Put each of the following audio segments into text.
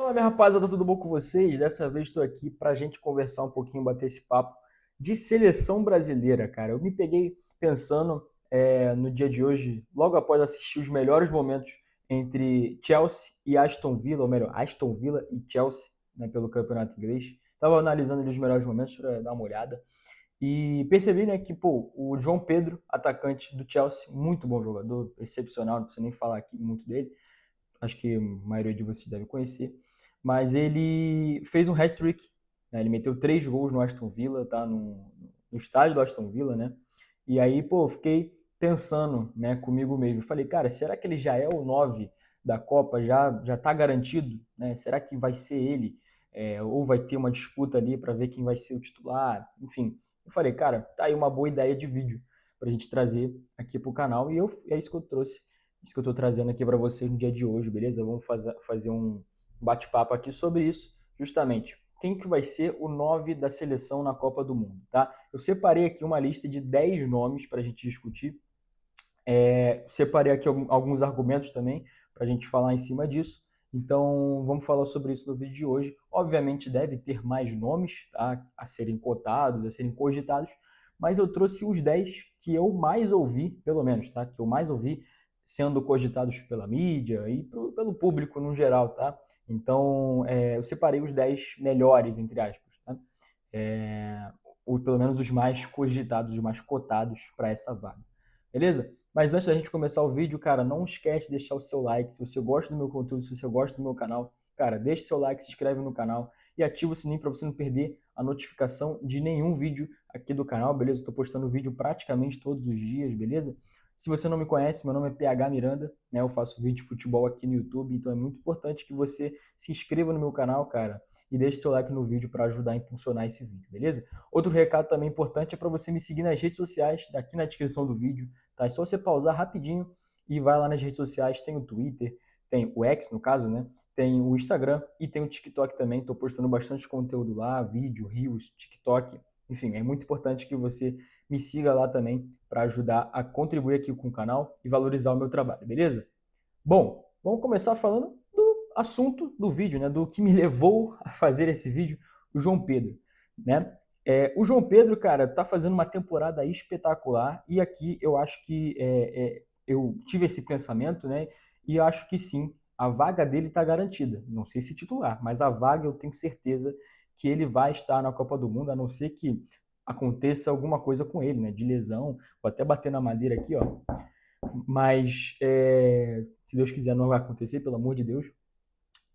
Fala, minha rapaziada, tudo bom com vocês? Dessa vez estou aqui para a gente conversar um pouquinho, bater esse papo de seleção brasileira, cara. Eu me peguei pensando no dia de hoje, logo após assistir os melhores momentos entre Chelsea e Aston Villa, ou melhor, Aston Villa e Chelsea, né, pelo campeonato inglês. Estava analisando ali os melhores momentos para dar uma olhada e percebi, né, que pô, o João Pedro, atacante do Chelsea, muito bom jogador, excepcional, não precisa nem falar aqui muito dele, acho que a maioria de vocês deve conhecer, mas ele fez um hat-trick, né? Ele meteu 3 gols no Aston Villa, tá? No estádio do Aston Villa, né? E aí, pô, fiquei pensando, né, comigo mesmo. Falei, cara, será que ele já é o 9 da Copa? Já tá garantido, né? Será que vai ser ele? Ou vai ter uma disputa ali para ver quem vai ser o titular? Enfim, eu falei, cara, tá aí uma boa ideia de vídeo pra gente trazer aqui pro canal e é isso que eu trouxe, isso que eu estou trazendo aqui para vocês no dia de hoje, beleza? Vamos fazer um bate-papo aqui sobre isso, justamente. Quem que vai ser o 9 da seleção na Copa do Mundo, tá? Eu separei aqui uma lista de 10 nomes para a gente discutir. Separei aqui alguns argumentos também para a gente falar em cima disso. Então, vamos falar sobre isso no vídeo de hoje. Obviamente, deve ter mais nomes, tá? A serem cotados, a serem cogitados, mas eu trouxe os 10 que eu mais ouvi, pelo menos, tá? Que eu mais ouvi sendo cogitados pela mídia e pelo público no geral, tá? Então, eu separei os 10 melhores, entre aspas, tá? Ou pelo menos os mais cogitados, os mais cotados para essa vaga. Beleza? Mas antes da gente começar o vídeo, cara, não esquece de deixar o seu like. Se você gosta do meu conteúdo, se você gosta do meu canal, cara, deixa o seu like, se inscreve no canal e ativa o sininho para você não perder a notificação de nenhum vídeo aqui do canal, beleza? Eu tô postando vídeo praticamente todos os dias, beleza? Se você não me conhece, meu nome é PH Miranda, né? Eu faço vídeo de futebol aqui no YouTube, então é muito importante que você se inscreva no meu canal, cara, e deixe seu like no vídeo para ajudar a impulsionar esse vídeo, beleza? Outro recado também importante é para você me seguir nas redes sociais, daqui na descrição do vídeo, tá? É só você pausar rapidinho e vai lá nas redes sociais, tem o Twitter, tem o X no caso, né? Tem o Instagram e tem o TikTok também, tô postando bastante conteúdo lá, vídeo, reels, TikTok, enfim, é muito importante que você me siga lá também para ajudar a contribuir aqui com o canal e valorizar o meu trabalho, beleza? Bom, vamos começar falando do assunto do vídeo, né? Do que me levou a fazer esse vídeo, o João Pedro, né? O João Pedro, cara, tá fazendo uma temporada espetacular e aqui eu acho que eu tive esse pensamento, né? E eu acho que sim, a vaga dele está garantida. Não sei se titular, mas a vaga eu tenho certeza que ele vai estar na Copa do Mundo, a não ser que aconteça alguma coisa com ele, né? De lesão. Vou até bater na madeira aqui, ó. Mas, se Deus quiser, não vai acontecer, pelo amor de Deus.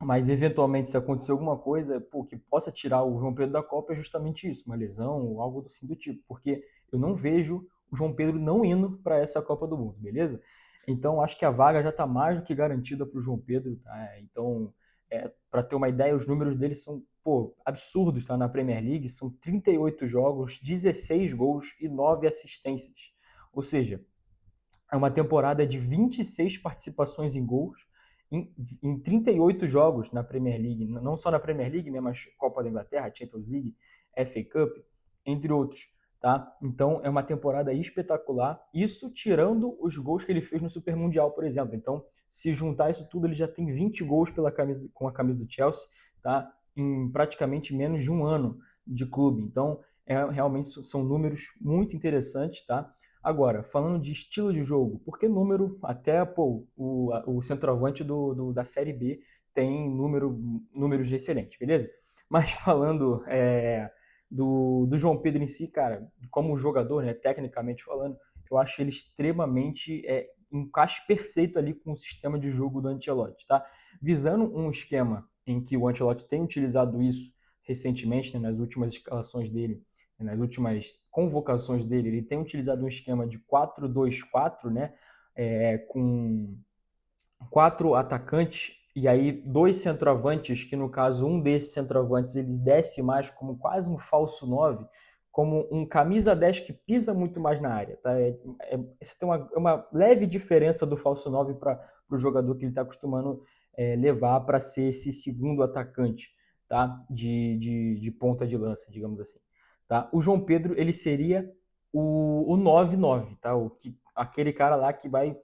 Mas, eventualmente, se acontecer alguma coisa, pô, que possa tirar o João Pedro da Copa, é justamente isso, uma lesão ou algo assim do tipo. Porque eu não vejo o João Pedro não indo para essa Copa do Mundo, beleza? Então, acho que a vaga já está mais do que garantida para o João Pedro, tá? Então, para ter uma ideia, os números dele são, pô, absurdos, tá? Na Premier League, são 38 jogos, 16 gols e 9 assistências. Ou seja, é uma temporada de 26 participações em gols em 38 jogos na Premier League, não só na Premier League, né, mas Copa da Inglaterra, Champions League, FA Cup, entre outros, tá? Então é uma temporada espetacular, isso tirando os gols que ele fez no Super Mundial, por exemplo. Então, se juntar isso tudo, ele já tem 20 gols com a camisa do Chelsea, tá? Em praticamente menos de um ano de clube. Então, realmente são números muito interessantes, tá? Agora, falando de estilo de jogo, porque número, até pô, o centroavante da Série B tem números excelentes, beleza? Mas falando do João Pedro em si, cara, como jogador, né, tecnicamente falando, eu acho ele extremamente encaixe perfeito ali com o sistema de jogo do Ancelotti, tá? Visando um esquema em que o Ancelotti tem utilizado isso recentemente, né, nas últimas escalações dele, nas últimas convocações dele, ele tem utilizado um esquema de 4-2-4, né? Com 4 atacantes e aí 2 centroavantes, que no caso um desses centroavantes ele desce mais como quase um falso 9, como um camisa 10 que pisa muito mais na área. Tá? Você tem uma leve diferença do falso 9 para o jogador que ele está acostumando levar para ser esse segundo atacante, tá? De ponta de lança, digamos assim. Tá? O João Pedro ele seria o 9-9, tá? Aquele cara lá que vai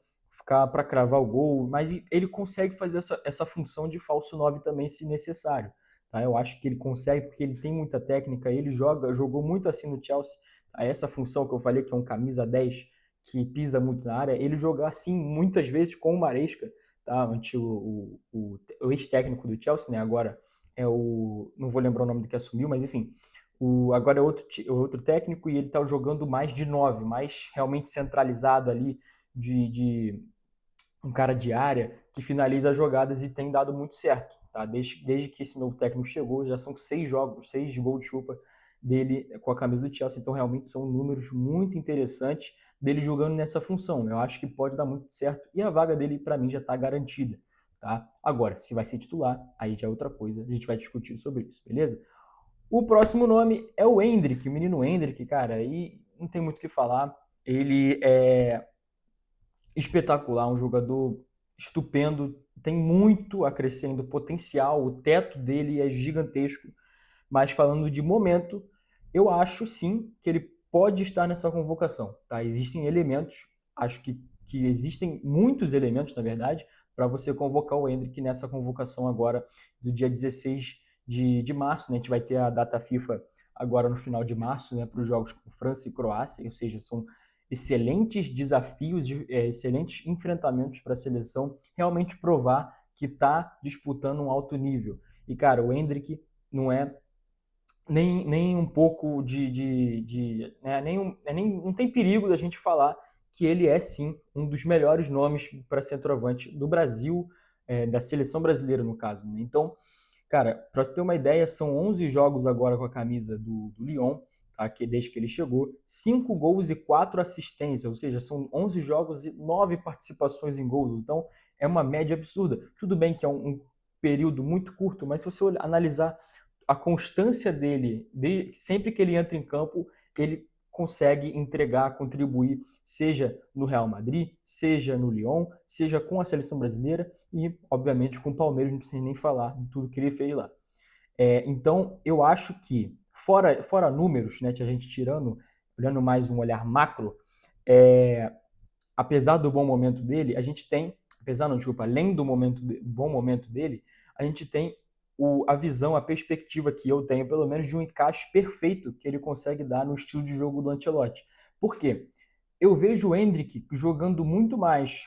ficar para cravar o gol, mas ele consegue fazer essa função de falso 9 também, se necessário. Tá? Eu acho que ele consegue, porque ele tem muita técnica, ele jogou muito assim no Chelsea. Tá? Essa função que eu falei, que é um camisa 10, que pisa muito na área, ele jogar assim muitas vezes com o Maresca, tá? O ex-técnico do Chelsea, né? Agora é o. Não vou lembrar o nome do que assumiu, mas enfim. Agora é outro técnico e ele está jogando mais de 9, mais realmente centralizado ali, de um cara de área que finaliza as jogadas e tem dado muito certo. Tá? Desde que esse novo técnico chegou, já são 6 jogos, 6 gols de chupa dele com a camisa do Chelsea. Então, realmente são números muito interessantes dele jogando nessa função. Eu acho que pode dar muito certo e a vaga dele, para mim, já está garantida. Tá? Agora, se vai ser titular, aí já é outra coisa. A gente vai discutir sobre isso, beleza? O próximo nome é o Endrick, o menino Endrick, cara, aí não tem muito o que falar. Ele é espetacular, um jogador estupendo, tem muito a crescer ainda, potencial, o teto dele é gigantesco. Mas falando de momento, eu acho sim que ele pode estar nessa convocação. Tá? Existem elementos, acho que existem muitos elementos, na verdade, para você convocar o Endrick nessa convocação agora do dia 16 de março. Né? A gente vai ter a data FIFA agora no final de março, né, para os jogos com França e Croácia, ou seja, são excelentes desafios, excelentes enfrentamentos para a seleção realmente provar que está disputando um alto nível. E, cara, o Endrick não é nem um pouco né, não tem perigo da gente falar que ele é sim um dos melhores nomes para centroavante do Brasil, da seleção brasileira no caso. Né? Então, cara, para você ter uma ideia, são 11 jogos agora com a camisa do Lyon, tá? Desde que ele chegou, 5 gols e 4 assistências, ou seja, são 11 jogos e 9 participações em gols. Então, é uma média absurda. Tudo bem que é um período muito curto, mas se você analisar a constância dele, sempre que ele entra em campo, ele consegue entregar, contribuir, seja no Real Madrid, seja no Lyon, seja com a seleção brasileira e, obviamente, com o Palmeiras, não precisa nem falar de tudo que ele fez lá. Então, eu acho que, fora números, né, que a gente tirando, olhando mais um olhar macro, apesar do bom momento dele, a gente tem, apesar não, desculpa, além do bom momento dele, a gente tem a visão, a perspectiva que eu tenho, pelo menos, de um encaixe perfeito que ele consegue dar no estilo de jogo do Ancelotti. Por quê? Eu vejo o Endrick jogando muito mais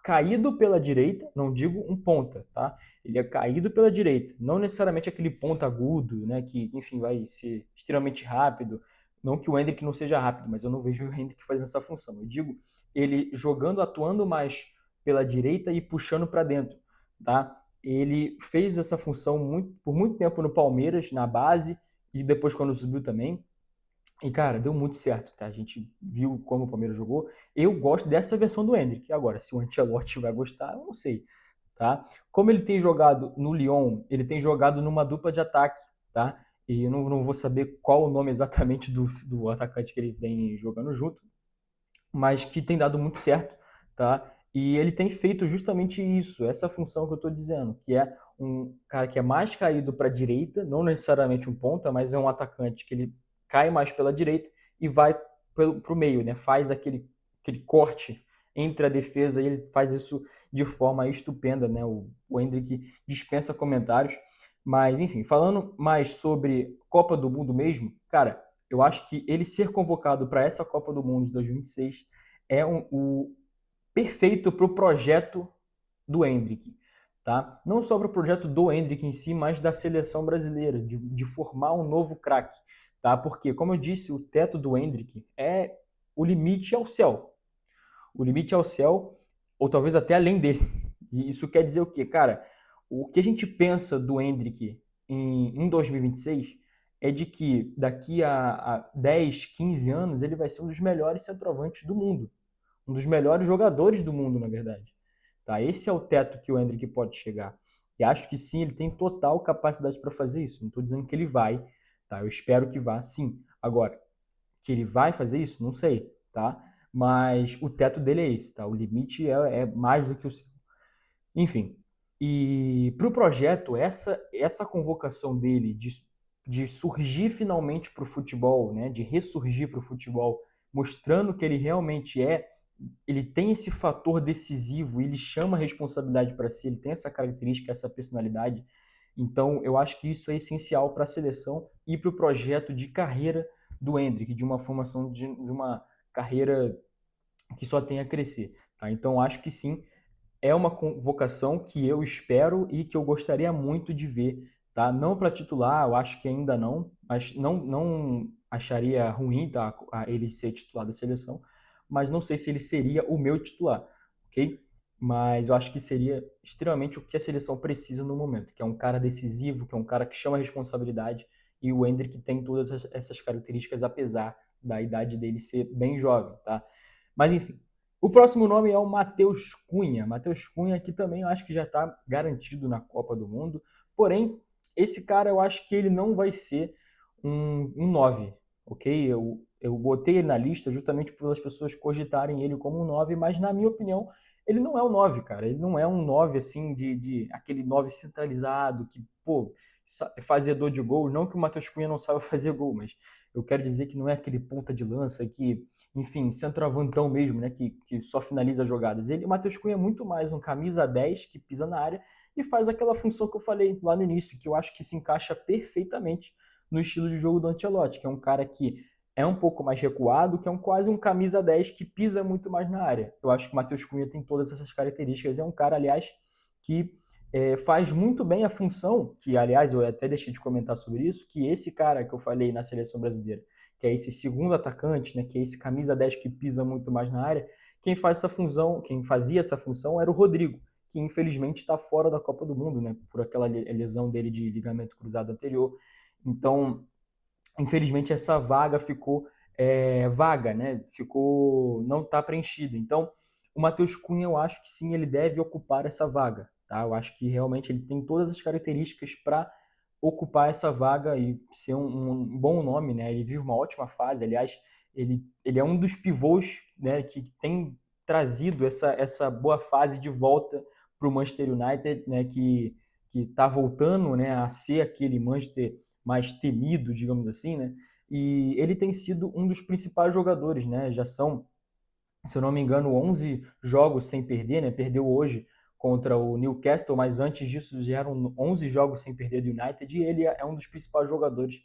caído pela direita, não digo um ponta, tá? Ele é caído pela direita, não necessariamente aquele ponta agudo, né, que, enfim, vai ser extremamente rápido. Não que o Endrick não seja rápido, mas eu não vejo o Endrick fazendo essa função. Eu digo ele jogando, atuando mais pela direita e puxando para dentro, tá? Ele fez essa função por muito tempo no Palmeiras, na base, e depois quando subiu também. E, cara, deu muito certo, tá? A gente viu como o Palmeiras jogou. Eu gosto dessa versão do Endrick. Agora, se o Ancelotti vai gostar, eu não sei, tá? Como ele tem jogado no Lyon, ele tem jogado numa dupla de ataque, tá? E eu não vou saber qual o nome exatamente do atacante que ele vem jogando junto, mas que tem dado muito certo, tá? E ele tem feito justamente isso, essa função que eu estou dizendo, que é um cara que é mais caído para a direita, não necessariamente um ponta, mas é um atacante que ele cai mais pela direita e vai para o meio, né? Faz aquele corte entre a defesa e ele faz isso de forma estupenda, né? O Endrick dispensa comentários, mas enfim, falando mais sobre Copa do Mundo mesmo, cara, eu acho que ele ser convocado para essa Copa do Mundo de 2026 é o perfeito para o projeto do Endrick. Tá? Não só para o projeto do Endrick em si, mas da seleção brasileira, de formar um novo craque. Tá? Porque, como eu disse, o teto do Endrick é o limite ao céu. O limite ao céu, ou talvez até além dele. E isso quer dizer o quê? Cara, o que a gente pensa do Endrick em 2026 é de que daqui a 10, 15 anos ele vai ser um dos melhores centroavantes do mundo. Um dos melhores jogadores do mundo, na verdade. Tá? Esse é o teto que o Endrick pode chegar. E acho que sim, ele tem total capacidade para fazer isso. Não estou dizendo que ele vai, tá? Eu espero que vá, sim. Agora, que ele vai fazer isso, não sei, tá? Mas o teto dele é esse, tá? O limite é mais do que o seu. Enfim, e para o projeto, essa convocação dele de surgir finalmente para o futebol, né, de ressurgir para o futebol, mostrando que ele realmente é ele tem esse fator decisivo, ele chama a responsabilidade para si, ele tem essa característica, essa personalidade. Então, eu acho que isso é essencial para a seleção e para o projeto de carreira do Endrick, de uma formação de uma carreira que só tem a crescer. Tá? Então, acho que sim, é uma convocação que eu espero e que eu gostaria muito de ver. Tá? Não para titular, eu acho que ainda não, mas não acharia ruim, tá, ele ser titular da seleção, mas não sei se ele seria o meu titular, ok? Mas eu acho que seria extremamente o que a seleção precisa no momento, que é um cara decisivo, que é um cara que chama a responsabilidade, e o Endrick tem todas essas características, apesar da idade dele ser bem jovem, tá? Mas enfim, o próximo nome é o Matheus Cunha. Matheus Cunha, que também eu acho que já está garantido na Copa do Mundo. Porém, esse cara eu acho que ele não vai ser um 9, ok? Eu botei ele na lista justamente pelas pessoas cogitarem ele como um 9, mas na minha opinião, ele não é um 9, cara. Ele não é um 9 assim, de aquele 9 centralizado, que, pô, fazedor de gol. Não que o Matheus Cunha não saiba fazer gol, mas eu quero dizer que não é aquele ponta de lança que, enfim, centroavantão mesmo, né, que só finaliza jogadas. O Matheus Cunha é muito mais um camisa 10 que pisa na área e faz aquela função que eu falei lá no início, que eu acho que se encaixa perfeitamente no estilo de jogo do Ancelotti, que é um cara que é um pouco mais recuado, que é quase um camisa 10 que pisa muito mais na área. Eu acho que o Matheus Cunha tem todas essas características. É um cara, aliás, que faz muito bem a função, que, aliás, eu até deixei de comentar sobre isso, que esse cara que eu falei na seleção brasileira, que é esse segundo atacante, né, que é esse camisa 10 que pisa muito mais na área, quem faz essa função, quem fazia essa função era o Rodrigo, que infelizmente está fora da Copa do Mundo, né, por aquela lesão dele de ligamento cruzado anterior. Então, infelizmente essa vaga ficou vaga, né? Não está preenchida. Então, o Matheus Cunha, eu acho que sim, ele deve ocupar essa vaga, tá? Eu acho que realmente ele tem todas as características para ocupar essa vaga e ser um bom nome, né? Ele vive uma ótima fase, aliás, ele é um dos pivôs, né, que tem trazido essa boa fase de volta para o Manchester United, né, que está voltando, né, a ser aquele Manchester mais temido, digamos assim, né? E ele tem sido um dos principais jogadores, né? Já são, se eu não me engano, 11 jogos sem perder, né? Perdeu hoje contra o Newcastle, mas antes disso já eram 11 jogos sem perder do United e ele é um dos principais jogadores,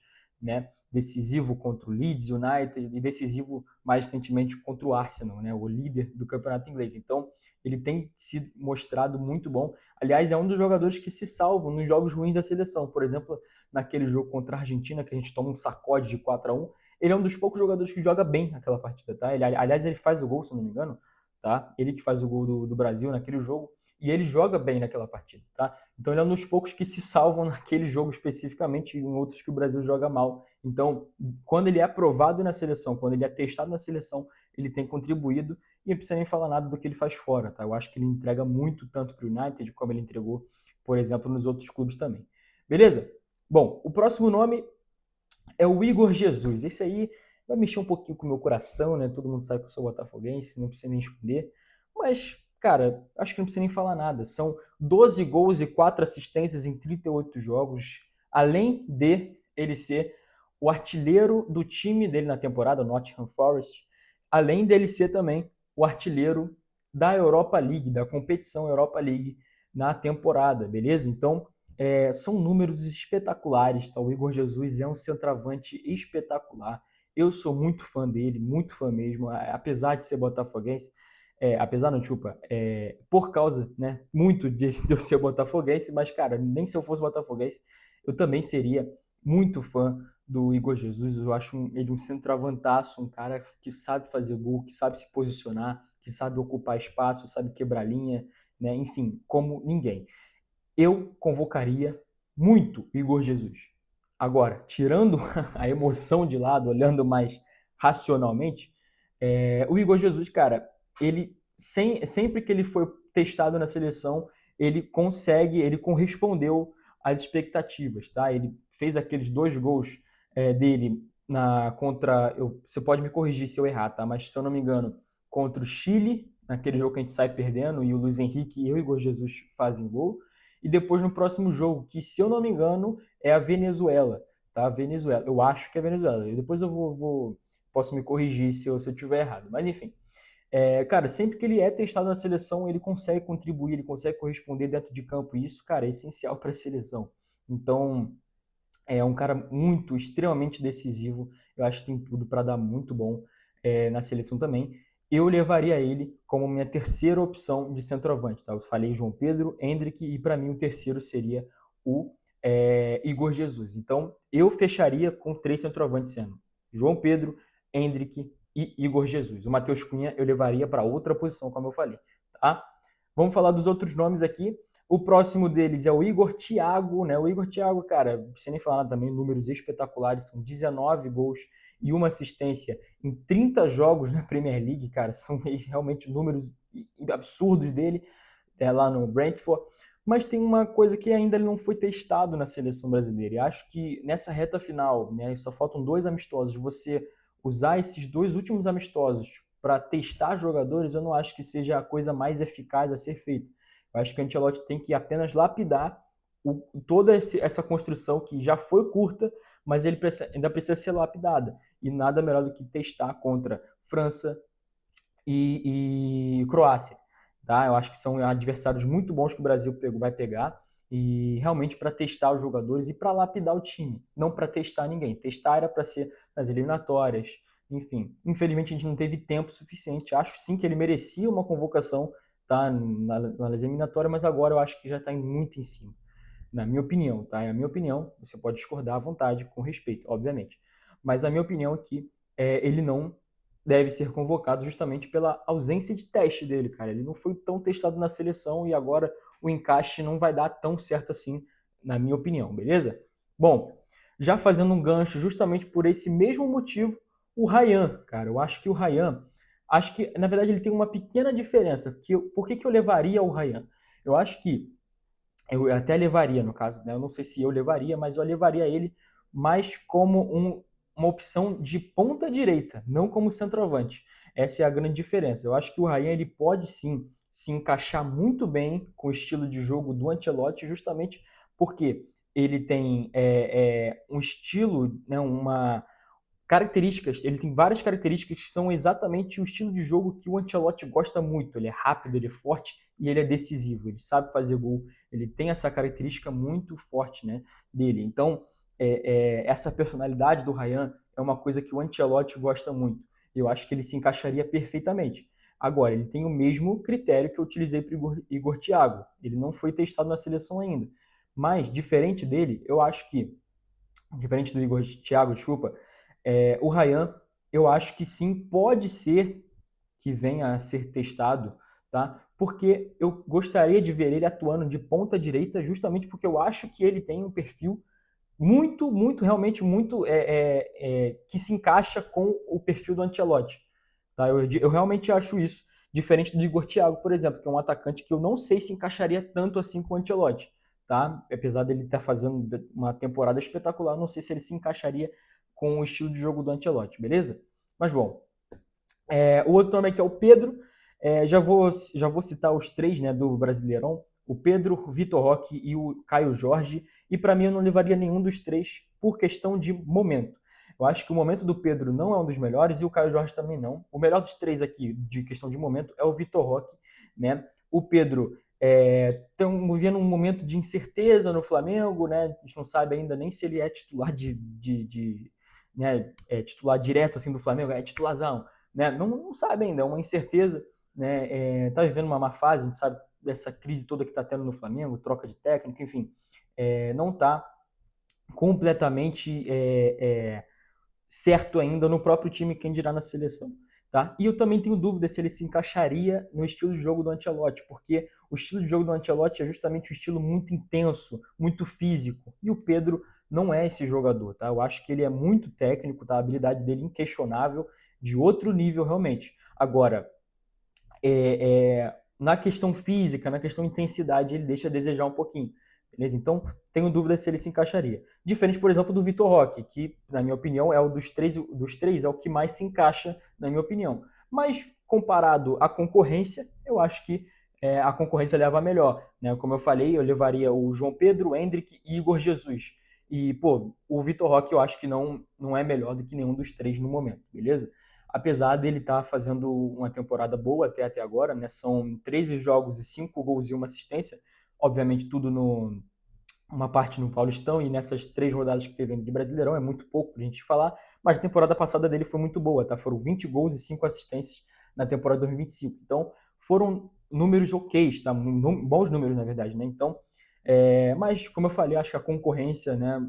né? Decisivo contra o Leeds United e decisivo mais recentemente contra o Arsenal, né? O líder do campeonato inglês. Então, ele tem sido mostrado muito bom. Aliás, é um dos jogadores que se salvam nos jogos ruins da seleção. Por exemplo, naquele jogo contra a Argentina, que a gente toma um sacode de 4-1, ele é um dos poucos jogadores que joga bem naquela partida, tá? Aliás, ele faz o gol, se eu não me engano, tá? Ele que faz o gol do Brasil naquele jogo, e ele joga bem naquela partida, tá? Então ele é um dos poucos que se salvam naquele jogo especificamente, e em outros que o Brasil joga mal. Então, quando ele é aprovado na seleção, quando ele é testado na seleção, ele tem contribuído, e não precisa nem falar nada do que ele faz fora, tá? Eu acho que ele entrega muito tanto para o United, como ele entregou, por exemplo, nos outros clubes também. Beleza? Bom, o próximo nome é o Igor Jesus. Esse aí vai mexer um pouquinho com o meu coração, né? Todo mundo sabe que eu sou botafoguense, não precisa nem esconder. Mas, cara, acho que não precisa nem falar nada. São 12 gols e 4 assistências em 38 jogos, além de ele ser o artilheiro do time dele na temporada, o Nottingham Forest, além dele ser também o artilheiro da Europa League, da competição Europa League na temporada, beleza? Então, são números espetaculares, tá? O Igor Jesus é um centroavante espetacular. Eu sou muito fã dele, muito fã mesmo, apesar de ser botafoguense. Apesar não, desculpa, por causa, né, muito de eu ser botafoguense, mas, cara, nem se eu fosse botafoguense, eu também seria muito fã do Igor Jesus. Eu acho ele um centroavantaço, um cara que sabe fazer gol, que sabe se posicionar, que sabe ocupar espaço, sabe quebrar linha, né, enfim, como ninguém. Eu convocaria muito Igor Jesus. Agora, tirando a emoção de lado, olhando mais racionalmente, o Igor Jesus, cara, ele sempre que ele foi testado na seleção, ele correspondeu às expectativas, tá? Ele fez aqueles 2 gols dele você pode me corrigir se eu errar, tá? Mas se eu não me engano, contra o Chile, naquele jogo que a gente sai perdendo e o Luiz Henrique e o Igor Jesus fazem gol. E depois no próximo jogo, que se eu não me engano é a Venezuela, tá? Venezuela. Eu acho que é a Venezuela. E depois eu posso me corrigir se eu tiver errado. Mas enfim, Cara, sempre que ele é testado na seleção, ele consegue contribuir, ele consegue corresponder dentro de campo, e isso, cara, é essencial para a seleção. Então, é um cara muito, extremamente decisivo. Eu acho que tem tudo para dar muito bom na seleção também. Eu levaria ele como minha terceira opção de centroavante. Tá? Eu falei João Pedro, Endrick e para mim o terceiro seria o Igor Jesus. Então eu fecharia com 3 centroavantes sendo João Pedro, Endrick e Igor Jesus. O Matheus Cunha eu levaria para outra posição, como eu falei. Tá? Vamos falar dos outros nomes aqui. O próximo deles é o Igor Thiago, né? O Igor Thiago, cara, sem nem falar também, números espetaculares, são 19 gols e uma assistência em 30 jogos na Premier League, cara, são realmente números absurdos dele, lá no Brentford. Mas tem uma coisa que ainda não foi testado na seleção brasileira. E acho que nessa reta final, né, só faltam 2 amistosos, você usar esses 2 últimos amistosos para testar jogadores, eu não acho que seja a coisa mais eficaz a ser feita. Eu acho que o Ancelotti tem que apenas lapidar toda essa construção que já foi curta, mas ele ainda precisa ser lapidada. E nada melhor do que testar contra França e Croácia. Tá? Eu acho que são adversários muito bons que o Brasil vai pegar e realmente para testar os jogadores e para lapidar o time, não para testar ninguém. Testar era para ser nas eliminatórias, enfim. Infelizmente a gente não teve tempo suficiente. Acho sim que ele merecia uma convocação, tá, nas eliminatórias, mas agora eu acho que já está muito em cima. Na minha opinião, tá? É a minha opinião. Você pode discordar à vontade, com respeito, obviamente. Mas a minha opinião é que ele não deve ser convocado justamente pela ausência de teste dele, cara. Ele não foi tão testado na seleção e agora o encaixe não vai dar tão certo assim, na minha opinião, beleza? Bom, já fazendo um gancho justamente por esse mesmo motivo, o Ryan, cara. Eu acho que o Ryan, acho que na verdade ele tem uma pequena diferença. Por que eu levaria o Ryan? Eu acho que eu até levaria, no caso, né? Eu não sei se eu levaria, mas eu levaria ele mais como uma opção de ponta direita, não como centroavante. Essa é a grande diferença. Eu acho que o Ryan ele pode sim se encaixar muito bem com o estilo de jogo do Ancelotti, justamente porque ele tem um estilo, né, uma características, ele tem várias características que são exatamente o estilo de jogo que o Ancelotti gosta muito. Ele é rápido, ele é forte e ele é decisivo. Ele sabe fazer gol. Ele tem essa característica muito forte, né, dele. Então, essa personalidade do Ryan é uma coisa que o Ancelotti gosta muito. Eu acho que ele se encaixaria perfeitamente. Agora, ele tem o mesmo critério que eu utilizei para o Igor Thiago. Ele não foi testado na seleção ainda. Mas, diferente dele, eu acho que, diferente do Igor Thiago, desculpa, o Ryan, eu acho que sim, pode ser que venha a ser testado, tá? Porque eu gostaria de ver ele atuando de ponta direita, justamente porque eu acho que ele tem um perfil muito, muito, realmente muito que se encaixa com o perfil do Ancelotti, tá? Eu realmente acho isso, diferente do Igor Thiago, por exemplo, que é um atacante que eu não sei se encaixaria tanto assim com o Ancelotti, tá? Apesar dele estar fazendo uma temporada espetacular, eu não sei se ele se encaixaria com o estilo de jogo do Ancelotti, beleza? Mas bom, o outro nome aqui é o Pedro. Já vou citar os 3, né, do Brasileirão. O Pedro, o Vitor Roque e o Caio Jorge. E para mim eu não levaria nenhum dos 3 por questão de momento. Eu acho que o momento do Pedro não é um dos melhores e o Caio Jorge também não. O melhor dos 3 aqui, de questão de momento, é o Vitor Roque, né? O Pedro estão vivendo um momento de incerteza no Flamengo, né? A gente não sabe ainda nem se ele é titular né, titular direto assim do Flamengo, é titularzão, né? Não sabe ainda, é uma incerteza, né? Tá vivendo uma má fase, a gente sabe dessa crise toda que está tendo no Flamengo, troca de técnico, enfim, não está completamente certo ainda no próprio time, quem dirá na seleção. Tá? E eu também tenho dúvida se ele se encaixaria no estilo de jogo do Ancelotti, porque o estilo de jogo do Ancelotti é justamente um estilo muito intenso, muito físico, e o Pedro não é esse jogador, tá? Eu acho que ele é muito técnico, tá? A habilidade dele é inquestionável, de outro nível realmente. Agora, na questão física, na questão intensidade, ele deixa a desejar um pouquinho. Beleza? Então, tenho dúvida se ele se encaixaria. Diferente, por exemplo, do Vitor Roque, que, na minha opinião, é o dos três é o que mais se encaixa, na minha opinião. Mas, comparado à concorrência, eu acho que a concorrência leva a melhor. Né? Como eu falei, eu levaria o João Pedro, o Endrick e Igor Jesus. E, pô, o Vitor Roque eu acho que não é melhor do que nenhum dos 3 no momento, beleza? apesar dele estar fazendo uma temporada boa até agora, né? São 13 jogos e 5 gols e uma assistência, obviamente tudo uma parte no Paulistão e nessas 3 rodadas que teve de Brasileirão, é muito pouco pra gente falar, mas a temporada passada dele foi muito boa, tá? Foram 20 gols e 5 assistências na temporada 2025. Então, foram números ok, tá? Bons números, na verdade, né? Então, mas, como eu falei, acho que a concorrência, né,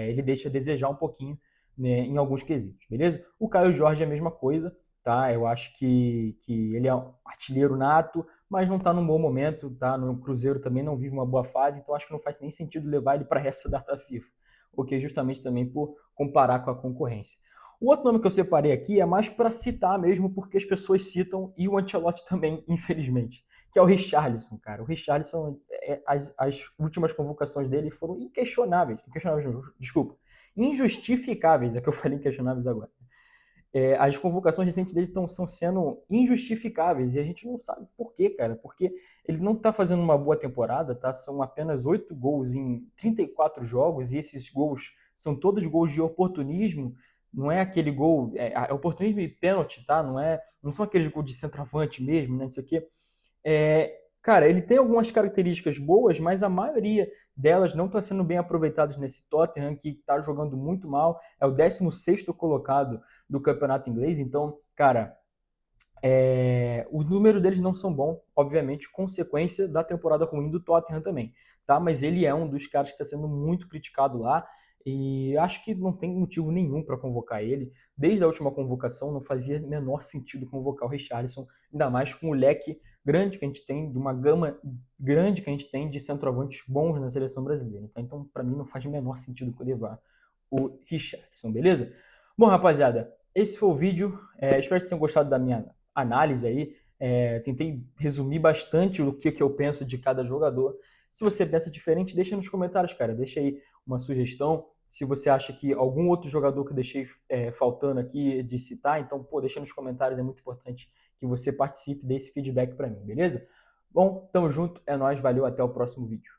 ele deixa a desejar um pouquinho, né, em alguns quesitos, beleza? O Caio Jorge é a mesma coisa, tá? Eu acho que ele é um artilheiro nato, mas não está num bom momento, tá? No Cruzeiro também não vive uma boa fase, então acho que não faz nem sentido levar ele para essa data FIFA, ok? Justamente também por comparar com a concorrência. O outro nome que eu separei aqui é mais para citar mesmo, porque as pessoas citam, e o Ancelotti também, infelizmente, que é o Richarlison, cara. O Richarlison, as últimas convocações dele foram inquestionáveis, não, desculpa, injustificáveis, é que eu falei inquestionáveis agora. As convocações recentes dele estão sendo injustificáveis e a gente não sabe por quê, cara. Porque ele não está fazendo uma boa temporada, tá? São apenas 8 gols em 34 jogos e esses gols são todos gols de oportunismo. Não é aquele gol, é oportunismo e pênalti, tá? Não são aqueles gols de centroavante mesmo, né? Não sei o quê. Cara, ele tem algumas características boas, mas a maioria delas não está sendo bem aproveitadas nesse Tottenham, que está jogando muito mal. É o 16º colocado do campeonato inglês. Então, cara, os números deles não são bons, obviamente, consequência da temporada ruim do Tottenham também, tá? Mas ele é um dos caras que está sendo muito criticado lá e acho que não tem motivo nenhum para convocar ele. Desde a última convocação não fazia menor sentido convocar o Richarlison, ainda mais com o leque grande que a gente tem, de uma gama grande que a gente tem de centroavantes bons na seleção brasileira. Então para mim, não faz o menor sentido levar o Richarlison, beleza? Bom, rapaziada, esse foi o vídeo. Espero que vocês tenham gostado da minha análise aí. Tentei resumir bastante o que eu penso de cada jogador. Se você pensa diferente, deixa nos comentários, cara. Deixa aí uma sugestão. Se você acha que algum outro jogador que eu deixei faltando aqui de citar, então, pô, deixa nos comentários. É muito importante que você participe desse feedback para mim, beleza? Bom, tamo junto. É nóis. Valeu. Até o próximo vídeo.